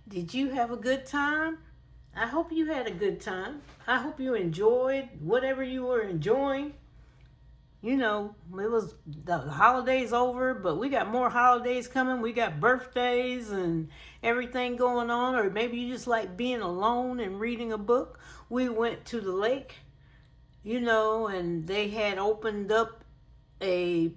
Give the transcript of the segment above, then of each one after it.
Did you have a good time? I hope you had a good time. I hope you enjoyed whatever you were enjoying. You know, it was the holidays over, but we got more holidays coming. We got birthdays and everything going on. Or maybe you just like being alone and reading a book. We went to the lake, and they had opened up a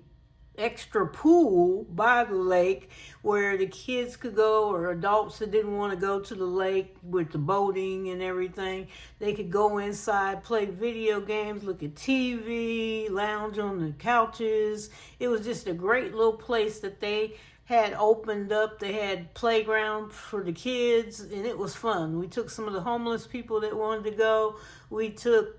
extra pool by the lake where the kids could go, or adults that didn't want to go to the lake with the boating and everything. They could go inside, play video games, look at TV, lounge on the couches. It was just a great little place that they had opened up. They had playground for the kids, and it was fun. We took some of the homeless people that wanted to go. We took,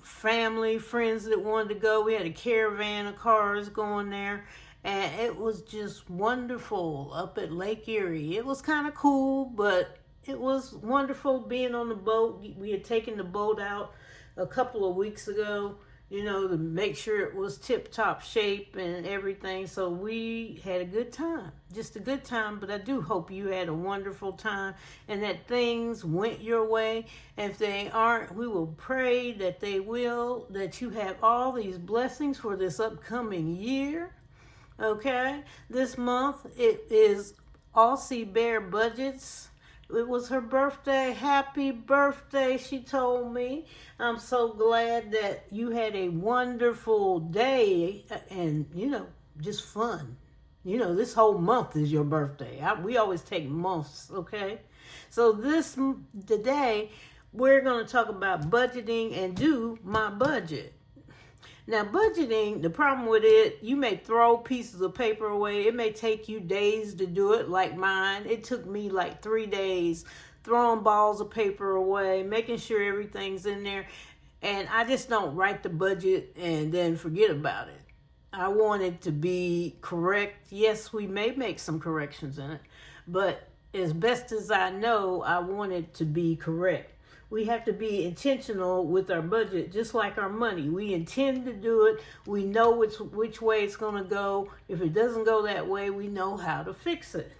family, friends that wanted to go. We had a caravan of cars going there, and it was just wonderful up at Lake Erie. It was kind of cool, but it was wonderful being on the boat. We had taken the boat out a couple of weeks ago, to make sure it was tip-top shape and everything. So we had a good time, just a good time. But I do hope you had a wonderful time and that things went your way. And if they aren't, we will pray that they will, that you have all these blessings for this upcoming year. Okay? This month, it is Aussie Bear Budgets. It was her birthday. Happy birthday, she told me. I'm so glad that you had a wonderful day and, just fun. This whole month is your birthday. We always take months, okay? So today, we're going to talk about budgeting and do my budget. Now, budgeting, the problem with it, you may throw pieces of paper away. It may take you days to do it, like mine. It took me like 3 days throwing balls of paper away, making sure everything's in there. And I just don't write the budget and then forget about it. I want it to be correct. Yes, we may make some corrections in it, but as best as I know, I want it to be correct. We have to be intentional with our budget, just like our money. We intend to do it. We know which way it's going to go. If it doesn't go that way, we know how to fix it.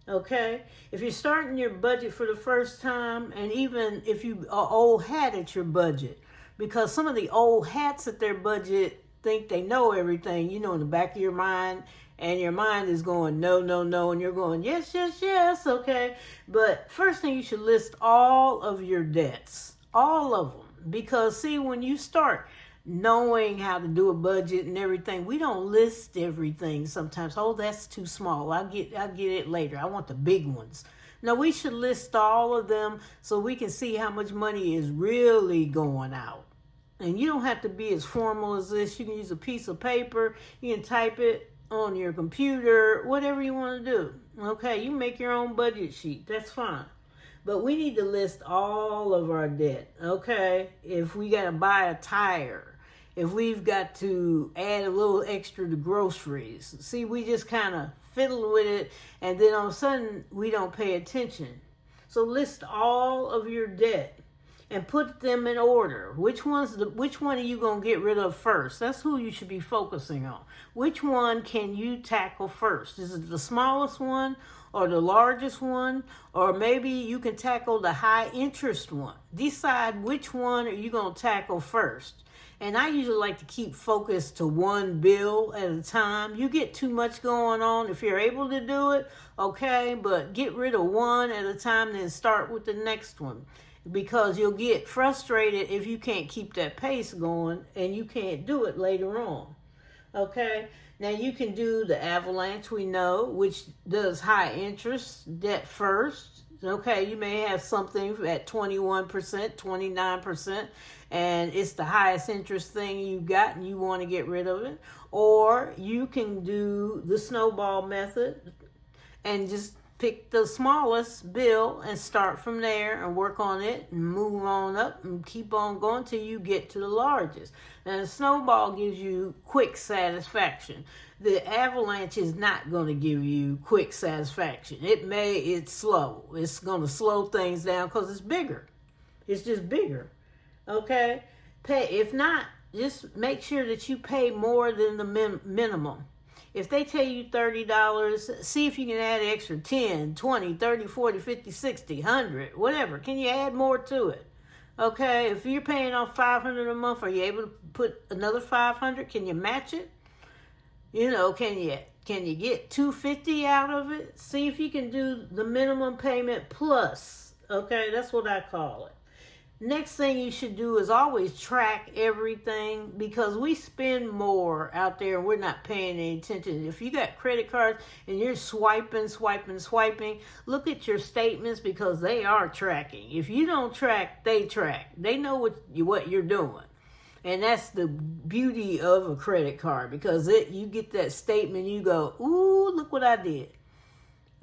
Okay? If you're starting your budget for the first time, and even if you are old hat at your budget, because some of the old hats at their budget think they know everything, in the back of your mind, and your mind is going, no, no, no, and you're going, yes, yes, yes, okay. But first thing, you should list all of your debts, all of them. Because, see, when you start knowing how to do a budget and everything, we don't list everything sometimes. Oh, that's too small. I'll get it later. I want the big ones. No, we should list all of them so we can see how much money is really going out. And you don't have to be as formal as this. You can use a piece of paper. You can type it on your computer, whatever you want to do. Okay, you make your own budget sheet. That's fine. But we need to list all of our debt. Okay, if we got to buy a tire, if we've got to add a little extra to groceries. See, we just kind of fiddle with it, and then all of a sudden we don't pay attention. So list all of your debt and put them in order. Which one are you going to get rid of first? That's who you should be focusing on. Which one can you tackle first? Is it the smallest one or the largest one? Or maybe you can tackle the high interest one. Decide which one are you going to tackle first. And I usually like to keep focus to one bill at a time. You get too much going on. If you're able to do it, okay, but get rid of one at a time, then start with the next one. Because you'll get frustrated if you can't keep that pace going and you can't do it later on. Okay? Now you can do the avalanche, we know, which does high interest debt first. Okay, you may have something at 21%, 29%, and it's the highest interest thing you've got and you want to get rid of it. Or you can do the snowball method and just pick the smallest bill and start from there and work on it and move on up and keep on going till you get to the largest. Now, the snowball gives you quick satisfaction. The avalanche is not going to give you quick satisfaction. It's slow. It's going to slow things down because it's bigger. It's just bigger. Okay? If not, just make sure that you pay more than the minimum. If they tell you $30, see if you can add an extra 10, 20, 30, 40, 50, 60, 100, whatever. Can you add more to it? Okay, if you're paying off $500 a month, are you able to put another $500? Can you match it? You know, can you get $250 out of it? See if you can do the minimum payment plus. Okay, that's what I call it. Next thing you should do is always track everything, because we spend more out there and we're not paying any attention. If you got credit cards and you're swiping, look at your statements, because they are tracking. If you don't track, they track. They know what you're doing. And that's the beauty of a credit card, because you get that statement, you go, ooh, look what I did.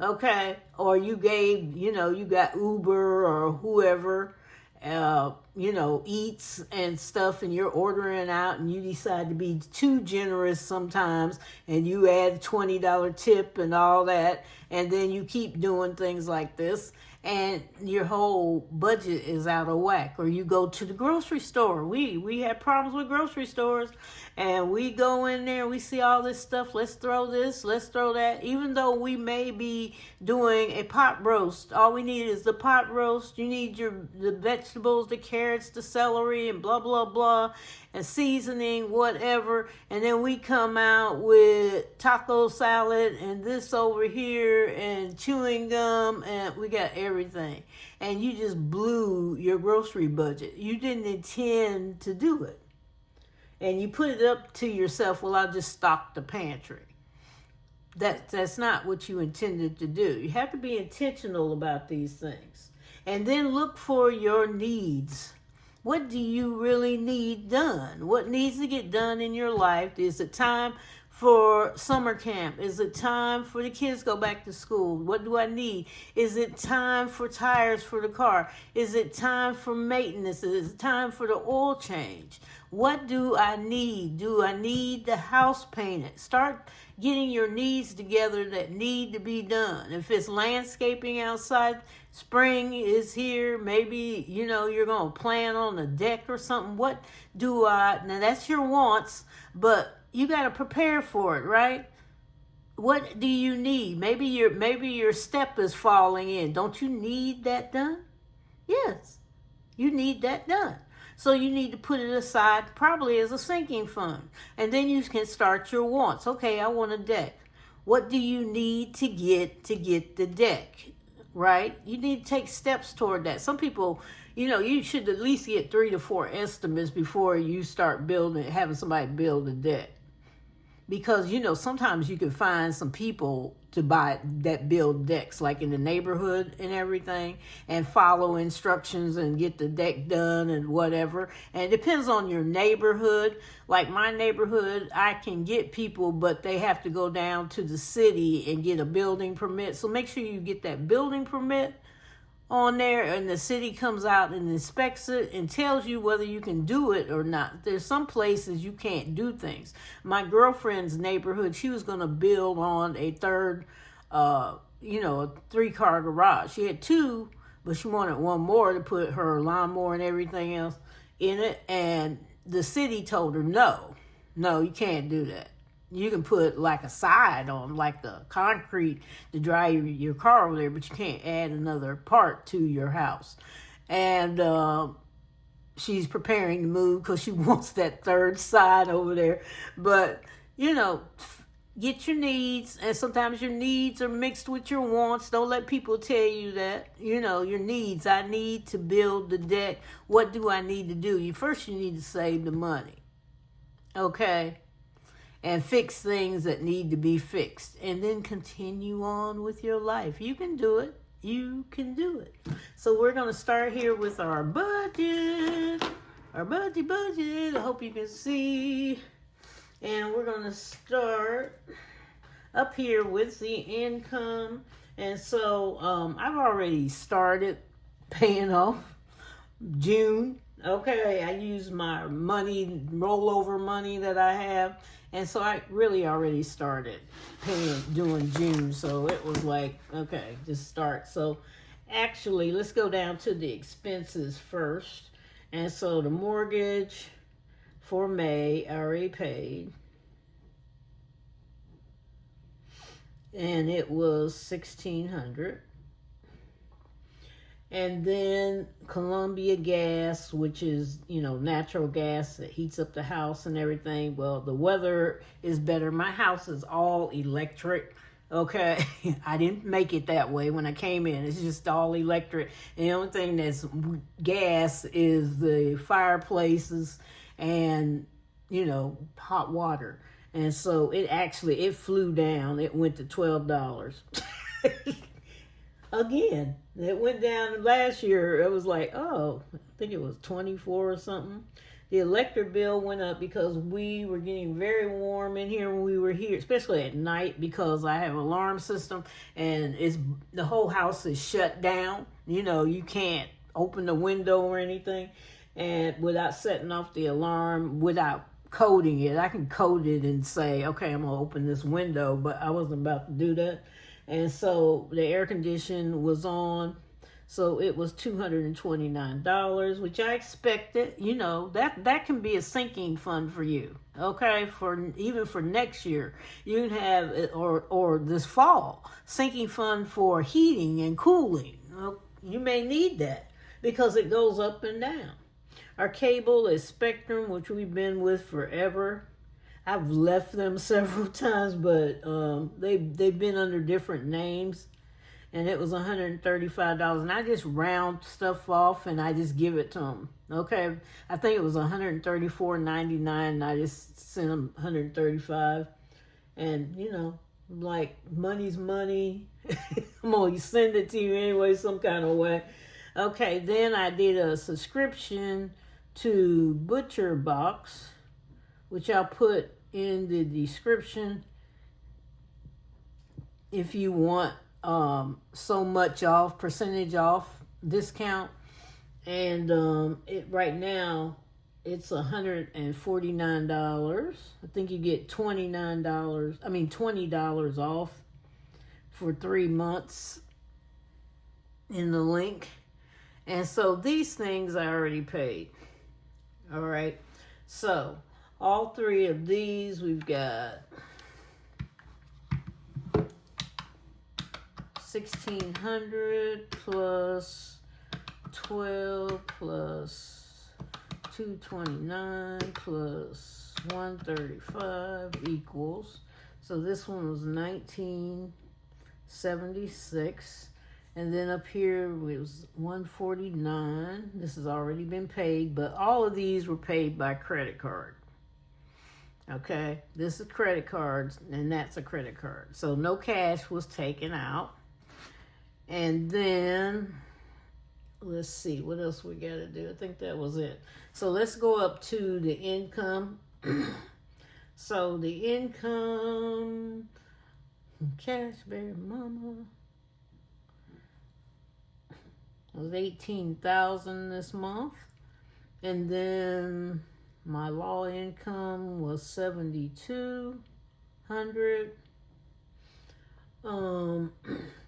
Okay? Or you got Uber or whoever, eats and stuff, and you're ordering out and you decide to be too generous sometimes, and you add a $20 tip and all that, and then you keep doing things like this, and your whole budget is out of whack. Or you go to the grocery store. We have problems with grocery stores, and we go in there, we see all this stuff, let's throw this, let's throw that. Even though we may be doing a pot roast, all we need is the pot roast. You need the vegetables, the carrots, the celery, and blah, blah, blah, and seasoning, whatever. And then we come out with taco salad and this over here and chewing gum, and we got everything. And you just blew your grocery budget. You didn't intend to do it. And you put it up to yourself, well, I'll just stock the pantry. That's not what you intended to do. You have to be intentional about these things. And then look for your needs. What do you really need done? What needs to get done in your life? Is it time for summer camp? Is it time for the kids to go back to school? What do I need? Is it time for tires for the car? Is it time for maintenance? Is it time for the oil change? What do I need? Do I need the house painted? Start getting your needs together that need to be done. If it's landscaping outside, spring is here, maybe, you're going to plant on a deck or something. Now that's your wants, but you got to prepare for it, right? What do you need? Maybe your step is falling in. Don't you need that done? Yes, you need that done. So you need to put it aside, probably as a sinking fund. And then you can start your wants. Okay, I want a deck. What do you need to get the deck, right? You need to take steps toward that. Some people, you should at least get 3 to 4 estimates before you start having somebody build a deck. Because, sometimes you can find some people to buy that build decks, like in the neighborhood and everything, and follow instructions and get the deck done and whatever. And it depends on your neighborhood. Like my neighborhood, I can get people, but they have to go down to the city and get a building permit. So make sure you get that building permit on there, and the city comes out and inspects it and tells you whether you can do it or not. There's some places you can't do things. My girlfriend's neighborhood, she was going to build on a third, a 3-car garage. She had 2, but she wanted one more to put her lawnmower and everything else in it. And the city told her, no, you can't do that. You can put like a side on, like the concrete to drive your car over there, but you can't add another part to your house. And she's preparing to move because she wants that third side over there. But, get your needs, and sometimes your needs are mixed with your wants. Don't let people tell you that. Your needs. I need to build the deck. What do I need to do? First, you need to save the money. Okay? And fix things that need to be fixed. And then continue on with your life. You can do it. You can do it. So we're going to start here with our budget. Our budget. I hope you can see. And we're going to start up here with the income. And so I've already started paying off June. Okay, I use my money, rollover money that I have. And so I really already started doing June. So it was like, okay, just start. So actually, let's go down to the expenses first. And so the mortgage for May, I already paid. and it was $1,600. And then Columbia Gas, which is, natural gas that heats up the house and everything. Well, the weather is better. My house is all electric. Okay, I didn't make it that way when I came in. It's just all electric. And the only thing that's gas is the fireplaces and, hot water. And so it flew down. It went to $12. Again, it went down last year. It was like, I think it was 24 or something. The electric bill went up because we were getting very warm in here when we were here, especially at night, because I have an alarm system and the whole house is shut down. You can't open the window or anything, and without setting off the alarm, without coding it. I can code it and say, okay, I'm gonna open this window, but I wasn't about to do that. And so the air condition was on. So it was $229, which I expected. That can be a sinking fund for you. Okay, even for next year, you can have or this fall, sinking fund for heating and cooling. You may need that because it goes up and down. Our cable is Spectrum, which we've been with forever. I've left them several times, but they've been under different names. And it was $135. And I just round stuff off and I just give it to them. Okay, I think it was $134.99, and I just sent them $135. And like, money's money. I'm gonna send it to you anyway, some kind of way. Okay, then I did a subscription to Butcher Box, which I'll put in the description if you want so much off, percentage off discount. And right now it's $149. I think you get $20 off for 3 months in the link. And so these things I already paid. All right, so all three of these, we've got $1,600 plus 12 plus 229 plus 135 equals. So this one was $19.76. And then up here it was $149. This has already been paid, but all of these were paid by credit card. Okay, this is credit cards, and that's a credit card. So no cash was taken out. And then, let's see, what else we got to do? I think that was it. So let's go up to the income. So the income, CashBearMama, was $18,000 this month. And then my law income was $7,200.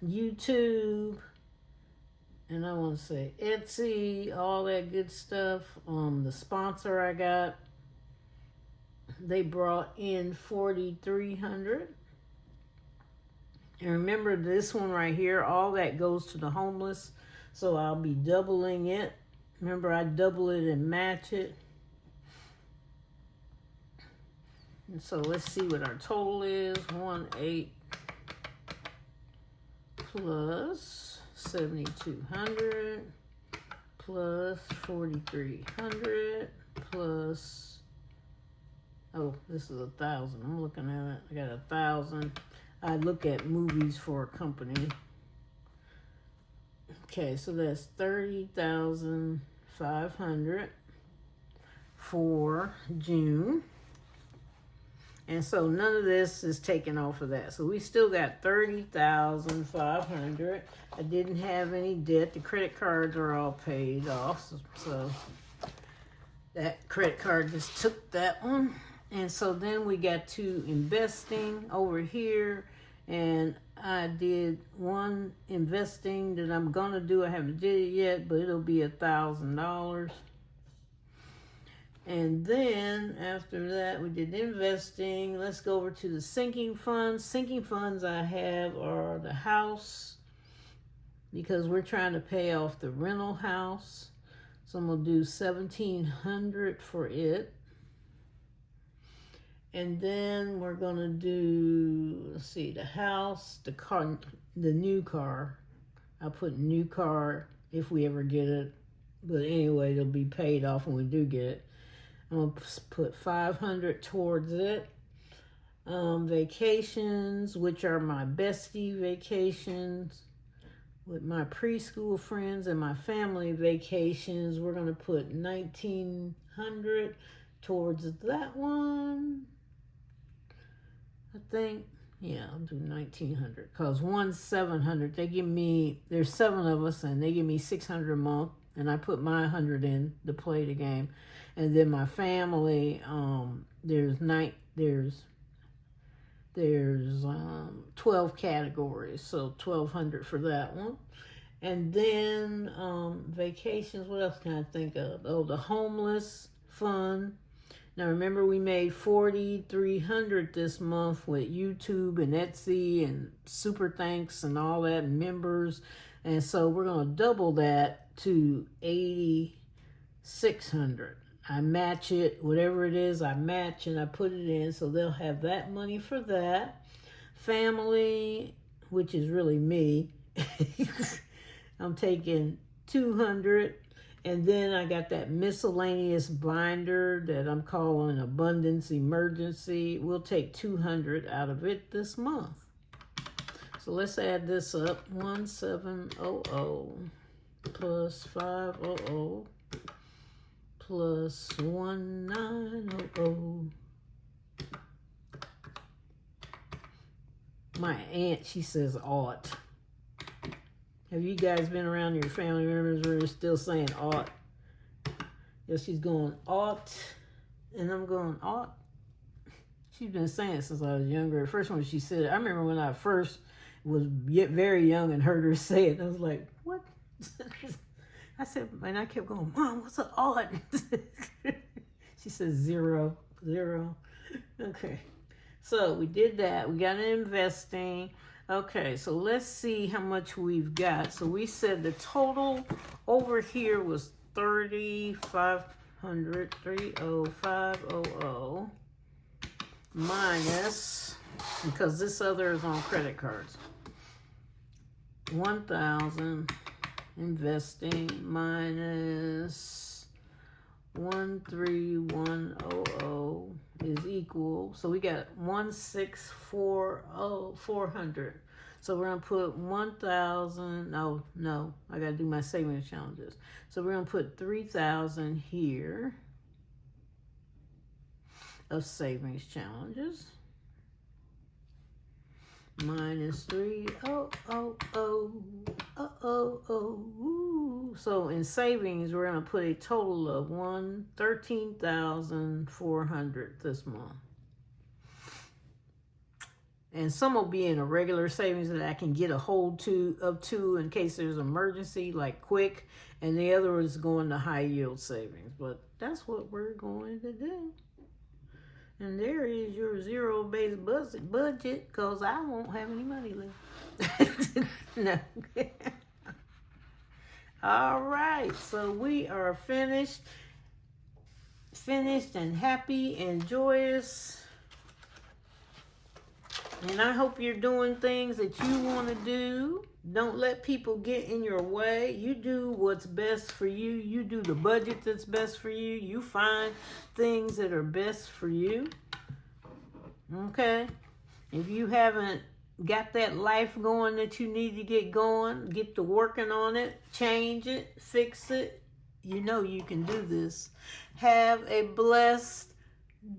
YouTube, and I want to say Etsy, all that good stuff. The sponsor I got, they brought in $4,300. And remember this one right here, all that goes to the homeless. So I'll be doubling it. Remember, I double it and match it. And so let's see what our total is. 1,800 plus 7,200 plus 4,300 plus, this is 1,000. I'm looking at it. I got 1,000. I look at movies for a company. Okay, so that's 30,500 for June. And so none of this is taken off of that. So we still got 30,500. I didn't have any debt. The credit cards are all paid off. So that credit card just took that one. And so then we got to investing over here. And I did one investing that I'm going to do. I haven't did it yet, but it'll be $1,000. And then after that, we did investing. Let's go over to the sinking funds. Sinking funds I have are the house, because we're trying to pay off the rental house. So I'm going to do $1,700 for it. And then we're going to do, let's see, the house, the car, the new car. I'll put new car if we ever get it. But anyway, it'll be paid off when we do get it. I'm going to put $500 towards it. Vacations, which are my bestie vacations with my preschool friends, and my family vacations, we're going to put $1,900 towards that one. I think, yeah, I'll do $1,900 because one's $700. They give me, there's 7 of us, and they give me $600 a month, and I put my 100 in to play the game. And then my family, there's 12 categories, so $1,200 for that one. And then vacations, what else can I think of? Oh, the homeless fund. Now remember, we made $4,300 this month with YouTube and Etsy and Super Thanks and all that, and members. And so we're going to double that to $8,600. I match it, whatever it is, I match and I put it in, so they'll have that money for that. Family, which is really me, I'm taking $200. And then I got that miscellaneous binder that I'm calling Abundance Emergency. We'll take $200 out of it this month. So let's add this up. 1,700 plus 500 plus 1,900. My aunt, she says ought. Have you guys been around your family members where they're still saying ought? Yeah, she's going ought, and I'm going ought. She's been saying it since I was younger. At first when she said it, I remember when I first was very young and heard her say it. I was like, what? I said, and I kept going, Mom, what's an ought? She says 0. Okay. So we did that. We got an investing. Okay, so let's see how much we've got. So we said the total over here was 30500 minus, because this other is on credit cards, 1,000 investing minus 13100 is equal. So we got 1,640,400. So we're gonna put 1,000. No, I gotta do my savings challenges. So we're gonna put 3,000 here of savings challenges minus 3,000. So in savings, we're gonna put a total of 13,400 this month. And some will be in a regular savings that I can get a hold of two in case there's an emergency, like quick. And the other is going to high yield savings. But that's what we're going to do. And there is your zero-based budget, because I won't have any money left. No. All right, so we are finished and happy and joyous. And I hope you're doing things that you want to do. Don't let people get in your way. You do what's best for you. You do the budget that's best for you. You find things that are best for you. Okay? If you haven't got that life going that you need to get going, get to working on it, change it, fix it. You know you can do this. Have a blessed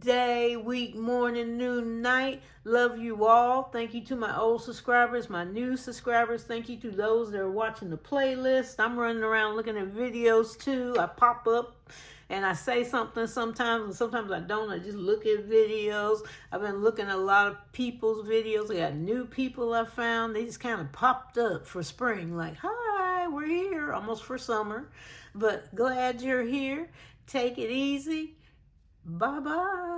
day, week, morning, noon, night. Love you all. Thank you to my old subscribers, my new subscribers. Thank you to those that are watching the playlist. I'm running around looking at videos too. I pop up and I say something sometimes, and sometimes I don't. I just look at videos. I've been looking at a lot of people's videos. I got new people I found. They just kind of popped up for spring, like, hi, we're here, almost for summer. But glad you're here. Take it easy. Bye-bye.